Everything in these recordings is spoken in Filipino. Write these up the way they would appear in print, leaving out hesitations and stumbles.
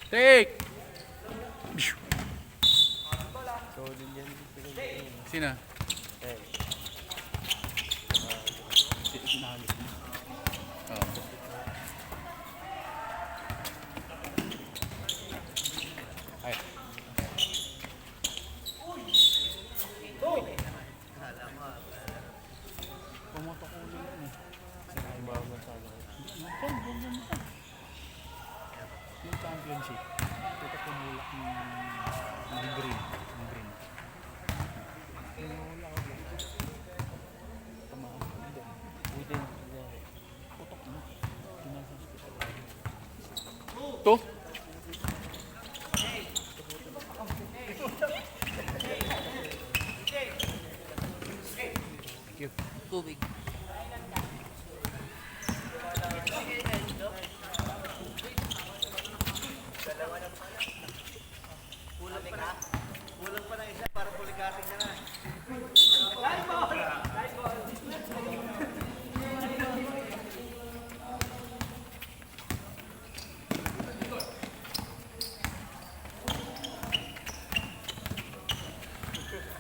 Take! Solid yan. Sino? Eh. Sinahagis mo. Oo. Ay. Pumotok ulo yun eh. Mama sana. Yung championship. Ito pumulak ng green. Ng green. Pinulak ako. Tamaan ko doon. Within. Putok mo. Pinasa hospital. To? Thank you. Tubig.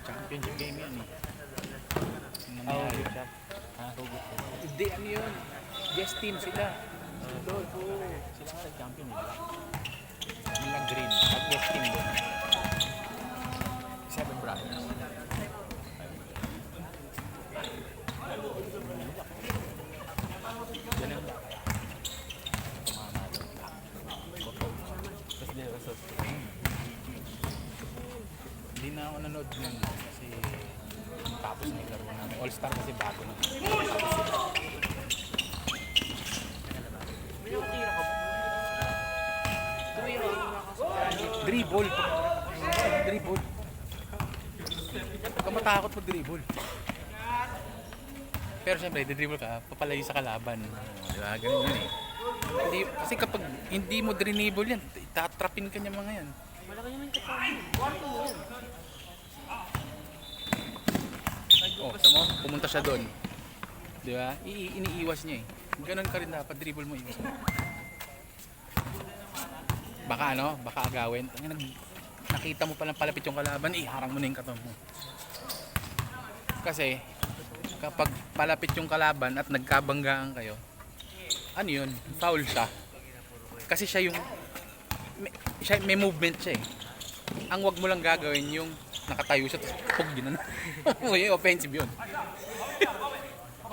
Championship game yan eh. Yung Oh, nangyari. good job. Ha? Hindi, ano yun? Guest team sila. Doon, sila nga nag-champion eh. Nila green. At guest team doon. 7 brothers. Yan ang black. Tumama doon. Tapos din ako sa Hindi na ako nanood nun kasi tapos na yung laro namin. All-Star kasi bago na. May nakatira ka ba? Tumira ako nakasama. Dribble. Dribble. Huwag ka matakot mag-dribble. Pero syempre, dribble ka, papalayo sa kalaban. Di ba? Ganun yun eh. Hindi, kasi kapag hindi mo dribble yan, tatrapin ka niya mga yan. Malaki naman kasama. Kwarto mo yan. Oh, tama, pumunta siya doon. Di ba? Iniiwas niya eh. Ganun ka rin dapat, dribble mo iwas. Baka ano, baka agawin. Nakita mo palang palapit yung kalaban, iharang mo na yung katawan mo. Kasi, kapag palapit yung kalaban at nagkabanggaan kayo, ano yun? Foul siya. Kasi siya yung, may movement siya eh. Ang wag mo lang gagawin yung nakatayo siya, tapos pug gina na. Uy, offensive yun.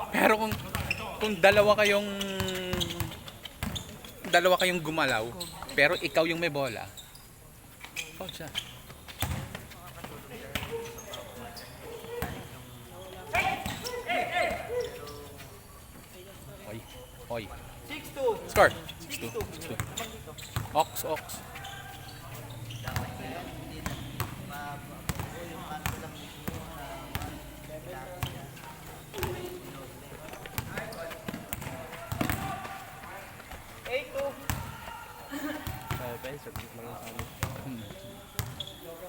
Pero kung dalawa kayong gumalaw, pero ikaw yung may bola, foul siya. Oy. 6-2. Score. 6-2. 6-2. Ox. Kaya saglit lang sa amin.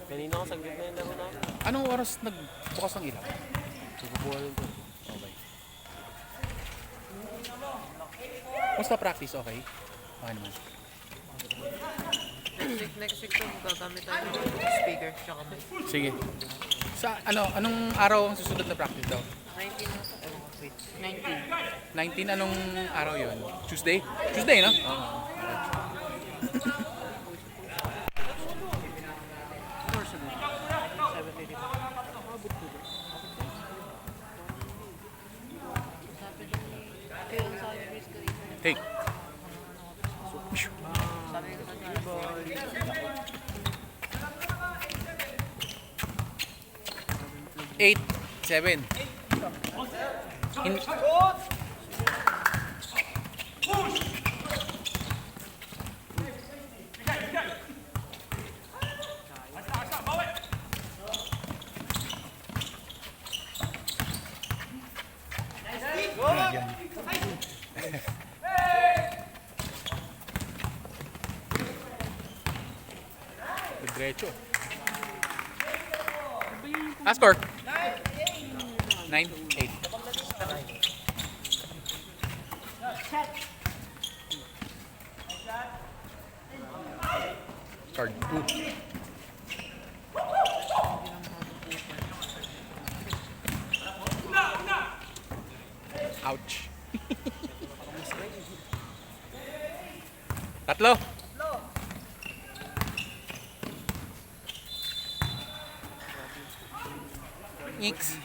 Kanina ko saglit na yung laro namin. Anong oras nagbukas ng ilaw? Sububuhan ito. Okay. Basta practice, okay? Okay naman. Next week to, gagamit tayo ng speaker. Tsaka mic. Sige. Sa anong araw ang susunod na practice daw? 19 na ito. Ewan ko, wait. 19. 19 anong araw yon? Tuesday? Tuesday, no? Take. Eight, 7. Diretso. Score. 9-8. Card 2. Ouch. Tatlo. X.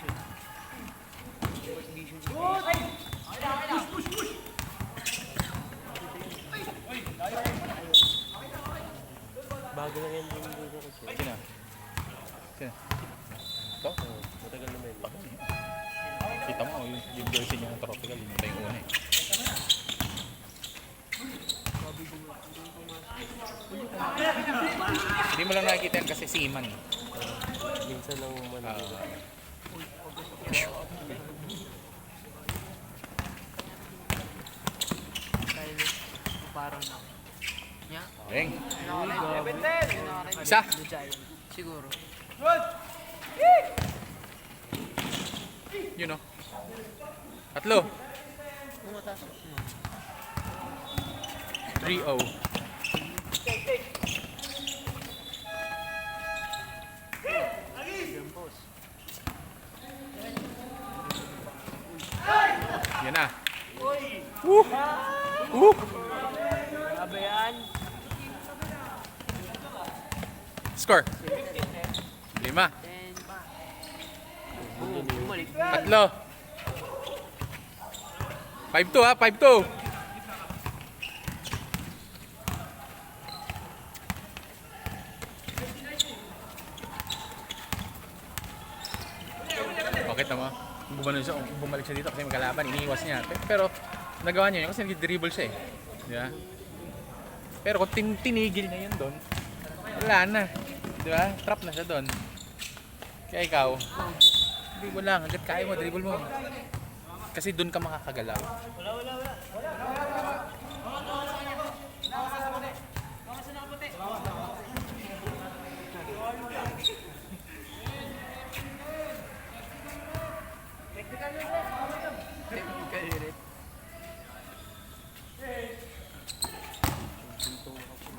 Bago lang yan din dito kasi. Sino? Sino? Ito? Oo, matagal naman yun. Kita mo, yung jersey niya ng tropical, yun yung una eh. Hindi mo lang nakikita yan kasi seaman. Minsan lang umano. Dahil parang na. Nya? Beng. Isa? Isa. Siguro. Yun o. Tatlo. Bumatas. 3-0. Yan na. Woo! Woo! Grabe yan. Score. 5. 10. Boom. Bumalik. Tatlo. 5-2 ha, 5-2. Bakit naman? Bumalik siya dito kasi magkalaban, iniiwas niya. Pero nagawa niya yun kasi nag-dribble siya eh. Di ba? Pero kung tinigil niya yun doon, wala na. Di ba? Trap na siya doon. Kaya ikaw, dribble lang. Hanggat kaya mo, dribble mo. Kasi doon ka makakagalaw.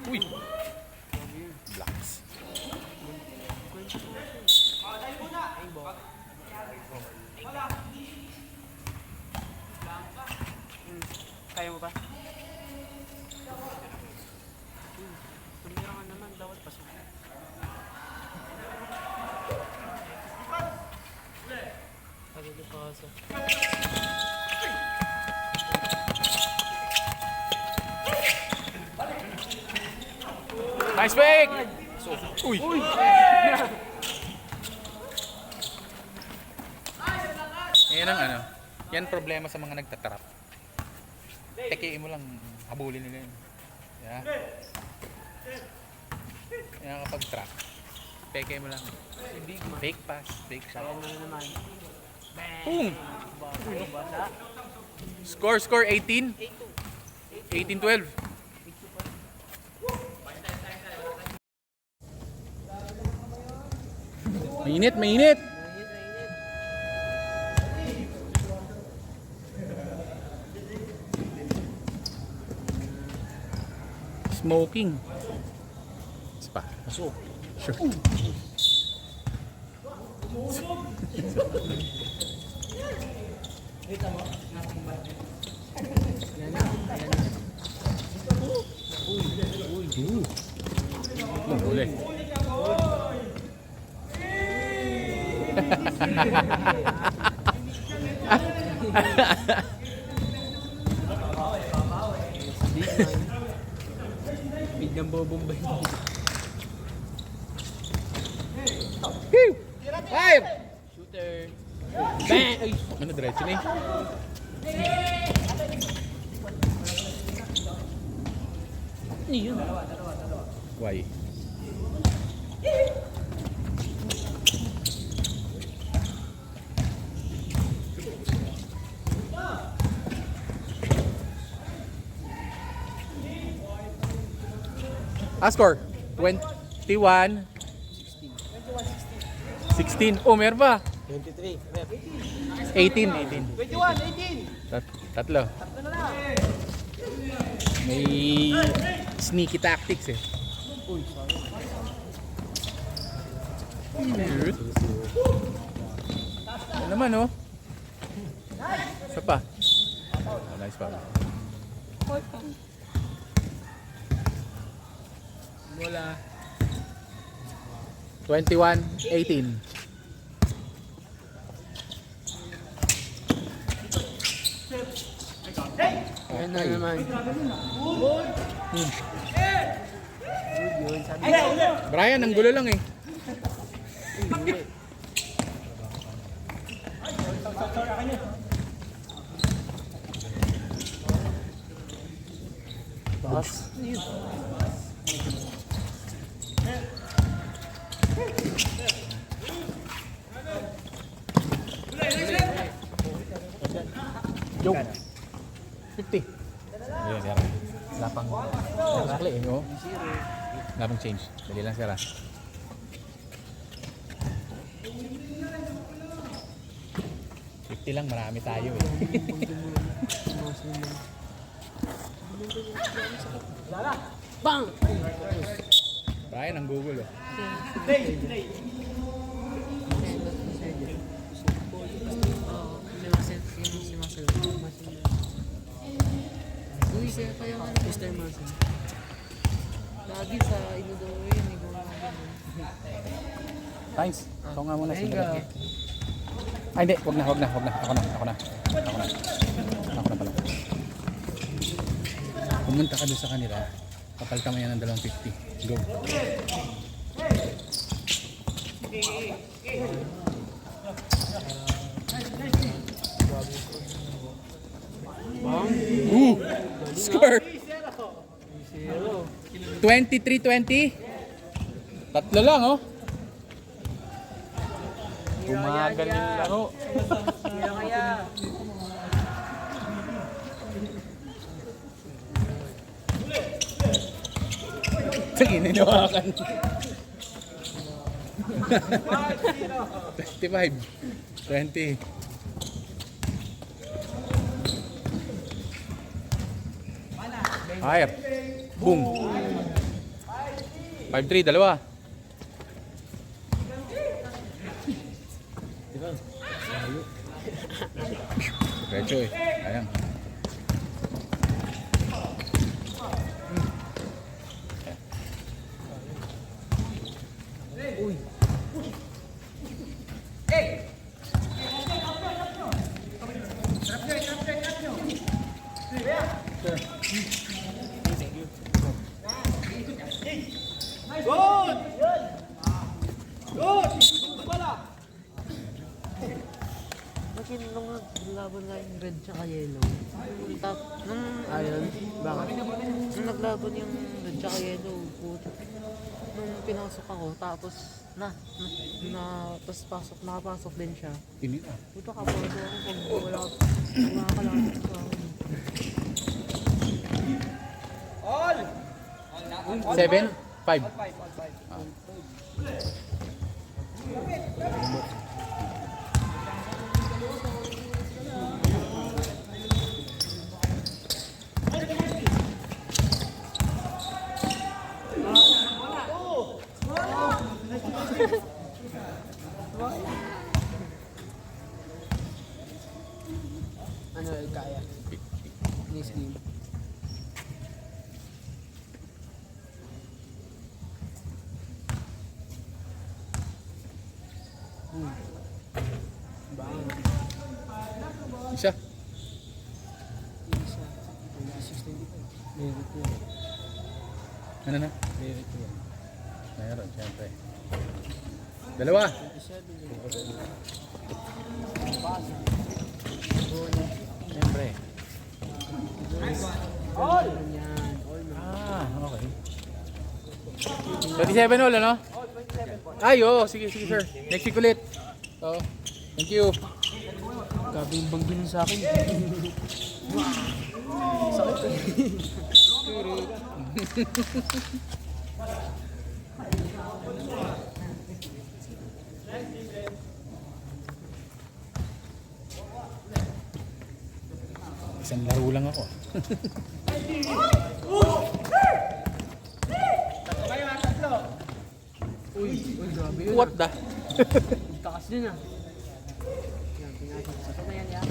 Uy! Blocks. Kaya mo ba? Tumira ka naman. Dapat pasok. Agad yung pasa. Nice pick! Uy! Yan ang ano. Yan problema sa mga nagtatrap. Tekiin mo lang, habulin nila yun. Yeah. Yan kapag trap. Peke mo lang. Fake pass, fake shot. Ano naman? Boom! Basa. Score 18. 18-12. Mainit, mainit. Smoking. Spa. Pasok. Sure. Huli. Biglang bobombay. Fire! Shooter. Bang! Ay, ano diretso na eh? Ano yun? Why? Score 21 16. Oh, meron pa. 23. Rep. 18. Tatlo. May sneaky tactics eh. Cute. Yan naman, oh. Isa pa. Oh, nice pa. Bola. 21-18. Ayun na naman. Brian, ang gulo lang eh. Taas. Yo. 50. Ayan, yan. Lapang. Sakli eh, oh. Lapang change. Dali lang, sir, ah. Lang, marami tayo eh. Bang! Brian, ang Google oh. Si Muscle. Uy, siya kaya nga Mr. Mason. Lagi sa Inudo yun. Thanks. Ikaw nga muna. Sige. Ay, hindi. Wag na. Ako na pala. Pumunta ka doon sa kanila. Kapalta mo yan ng 250. Go. Score! 23-20. Tatlo lang, oh. Bumagal yung laro. Kaya. Tingin, ninawakan. 25. 20. Higher. Boom. 5-3, dalawa. Diretso eh. Ayan. Bakit nung naglaban nga yung red tsaka yellow? Nung Ayun. Bakit? nung naglaban yung red tsaka yellow, puto. Nung pinasok ako, tapos tapos nakapasok din siya. Ini ah. Puto ka, puto ako pag wala kalapit sa akin. 7, 5. Ano kaya? This game. Bang. Isa. Isa. 16. Merit ko. Ano na? Merit ko. Mayroon, siyempre. Dalawa. Siyempre. All! Yan. All na. Ah, okay. 27 all, ano? Ay, oo. Sige, sir. Next week ulit. Oo. Thank you. Grabe yung bang ganun sa akin. Sakit eh. Isang laro lang ako. grabe yun. What the? Takas din ah. Yan, pinasok. Pasok na yan yan.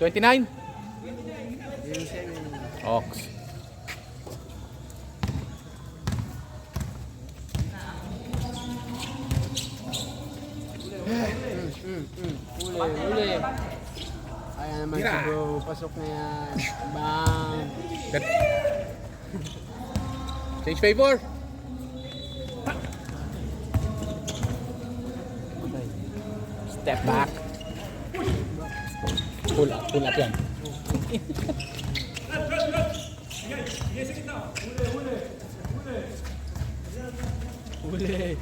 29? Yun siya yun. Ox. Uli. Ayan naman si bro. Pasok na yan. Bang. Change favor. Step back. Pull up yan. Uli.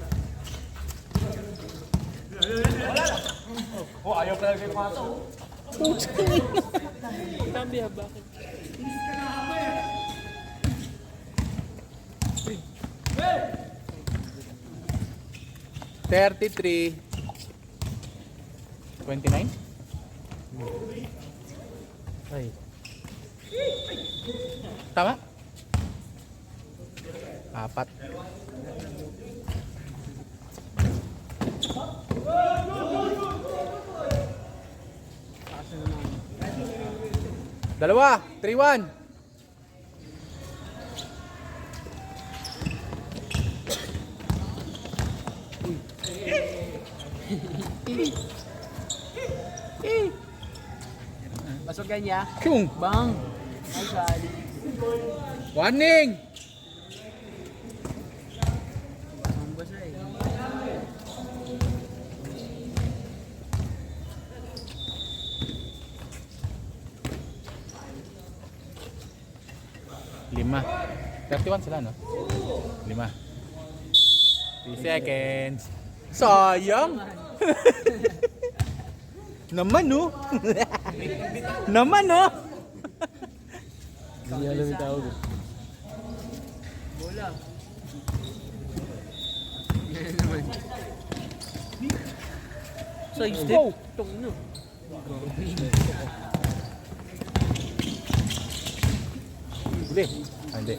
Sabi ha, bakit? $33. 29? Ay, Tama? Apat. Takas na naman. Dalawa. 3-1. Pasok yan ya. Kung. Bang. Ay, sali. Warning. Ang basa eh. Lima. 31 sila, no? 5. 3 seconds. Sayang. Naman, no? Naman, no? hindi alam yung tawag. Bola. Yan naman. Side step. Go. Tong no. Huli. Ah, hindi.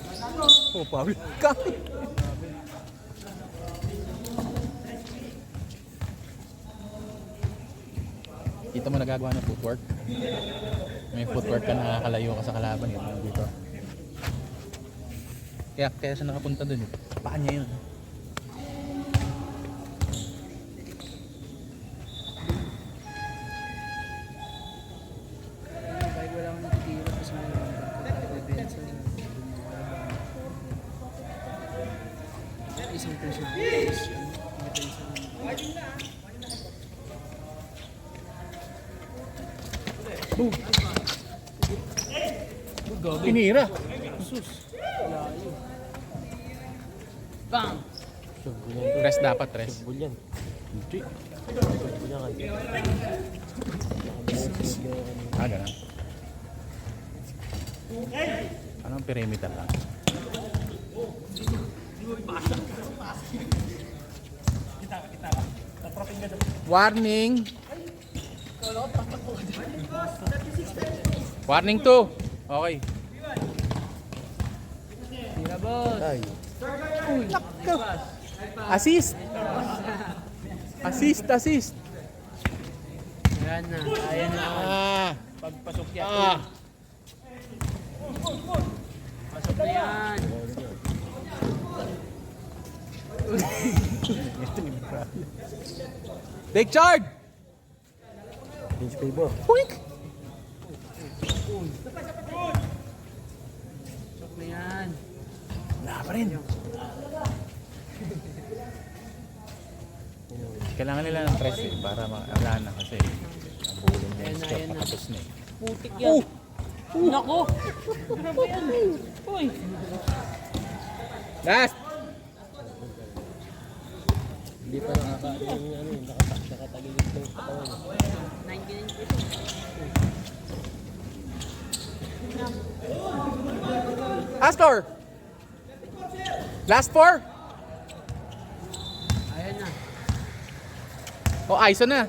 Oh, Pablo. Kami. Kita mo nagagawa ng footwork. May footwork ka, nakakalayo ka sa kalaban. Yun, dito. Kaya siya nakapunta dun. Eh. Paan niya yun. Kahit wala akong natitira kasi may depensa. Isang person. Depensa. Pinira. Bang! Sumbol yan. Rest dapat, rest. Sumbol yan. Hindi. Sumbol yan kayo. Ah, ganun. Anong perimeter lang? Warning! Warning 2! Okay. Tira boss! Ay, Assist! Assist! Ayan na. Ayan na. Ah! Pagpasok yan. Ah! Pasok na yan. Take charge! change favor. Puik! Pasok na yan. Wala pa rin. Kailangan nila ng press eh, para wala na kasi nabulong na yung score, Ayan na. patapos na eh. Putik yan. Nako! Ano ba yan? Uy! Last! Hindi pa nakaka-ano yung ano, nakatagilid ng katawan. 99%. Astor! Last 4? Ayan na. O, ISO na.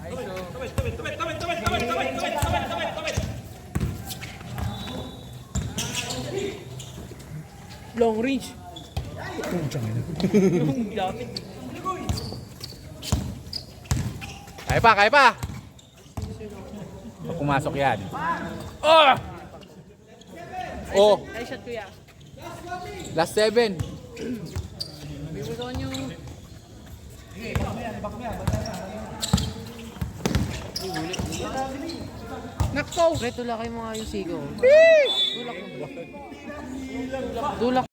ISO. Long range. Kaya pa! Pag pumasok yan. Oh! Oh! Ay, shot kuya. Last 7. Bibutuan yung... Nakso! Pre, tulakay mo nga yung sigaw. Tulak mo. Tulak